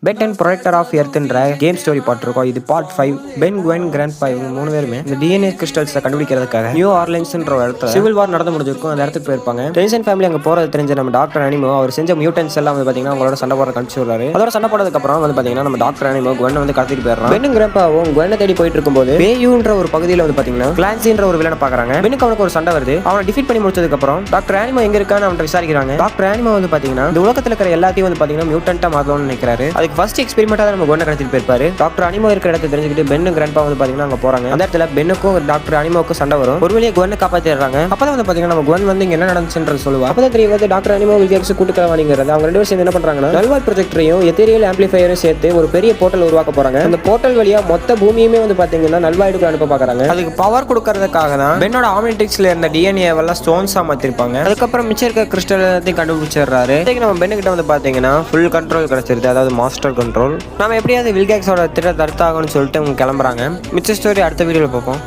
Bed and protector of எர்த்ன்ற game story பார்த்துருக்கோம். இது பார்ட் 5. பென், குவென், கிராண்ட்பா இவங்க 3 பேருமே இந்த டிஎன்ஏ கிறிஸ்டல்ஸை கண்டுபிடிக்கிறதுக்காக நியூ ஆர்லைன்ஸ்ன்ற ஒரு இடத்துல சிவில் வார் நடந்து முடிஞ்சிருக்கும். அந்த இடத்துக்கு போயிருப்பாங்க. டென்சன் ஃபேமிலி அங்கே போறது தெரிஞ்ச நம்ம டாக்டர் அனிமோ அவர் செஞ்ச மியூட்டன்ஸ் எல்லாம் வந்து பாத்தீங்கன்னா அவங்களோட சண்டை போட கணிச்சு விடுறாரு. அதோட சண்டை போடுறதுக்கு அப்புறம் வந்து பாத்தீங்கன்னா நம்ம டாக்டர் அனிமோ குவென் வந்து கடத்திட்டு போயிடுறான். பென்னும் கிராண்ட்பாவும் குவென்னை தேடி போயிட்டு இருக்கும்போது பேயூன்ற ஒரு பகுதியில் வந்து பாத்தீங்கன்னா கிளான்சின்ற ஒரு வில்லனை பாக்குறாங்க. பென்னுக்கு அவனுக்கு ஒரு சண்டை வருது. அவனை டிஃபீட் பண்ணி முடிச்சதுக்கு அப்புறம் டாக்டர் அனிமோ எங்க இருக்கான்னு அவன் விசாரிக்கிறாங்க. டாக்டர் அனிமோ வந்து பாத்தீங்கன்னா இந்த உலகத்துல இருக்கிற எல்லாத்தையும் வந்து பாத்தீங்கன்னா மியூட்டன்ட்டா மாத்தணும்னு நினைக்கிறாரு. அதுக்கு ஃபர்ஸ்ட் எக்ஸ்பெரிமெண்டா நம்ம குவென்னை கடத்திட்டு போயிருப்பாரு. டாக்டர் அனிமோ இருக்கிற இடத்தை தெரிஞ்சுக்கிட்டு பென்னும் கிராண்ட்பா வந்து பாத்தீங்கன்னா அங்க போறாங்க. அந்த இடத்துல பென்னுக்கும் டாக்டர் அனிமோவுக்கும் சண்டை வரும். ஒரு வழியா குவென்னை காப்பாத்திடுறாங்க. அப்பதான் வந்து பாத்தீங்கன்னா நம்ம குவென் வந்து இங்க என்ன நடந்துச்சுன்றது சொல்லுவா. அப்பதான் தெரிய வந்து டாக்டர் அனிமோ வில்கேக்ஸ் கூட்டுக்கலவாணிங்கிறது அவங்க ரெண்டு பேரும் சேர்ந்து என்ன பண்றாங்கன்னா நல்வாய் ப்ரொஜெக்டரையும் எத்தேரியல் ஆம்பிளிஃபையரும் சேர்த்து ஒரு பெரிய போர்ட்டல் உருவாக்க போறாங்க. அந்த போர்ட்டல் வழியா மொத்த பூமியுமே வந்து பாத்தீங்கன்னா நல்வாய்டுக்கு அனுப்ப பாக்குறாங்க. அதுக்கு பவர் கொடுக்கறதுக்காக தான் பென்னோட ஆமென்டிக்ஸ்ல இருந்த டிஎன்ஏ எல்லாம் ஸ்டோன்ஸா மாத்திருப்பாங்க. அதுக்கப்புறம் மிச்சம் இருக்க கிறிஸ்டல் எல்லாத்தையும் கண்டுபிடிச்சிடுறாரு. நம்ம பென்னு கிட்ட வந்து பாத்தீங்கன்னா ஃபுல் கண்ட்ரோல் கிடைச்சிருது, அதாவது மாஸ்டர் கண்ட்ரோல். நம்ம எப்படியாவது வில்கேக்ஸோட திட்ட தடுத்தாகணும்னு சொல்லிட்டு அவங்க கிளம்புறாங்க. மிச்ச ஸ்டோரி அடுத்த வீடியோல பார்ப்போம்.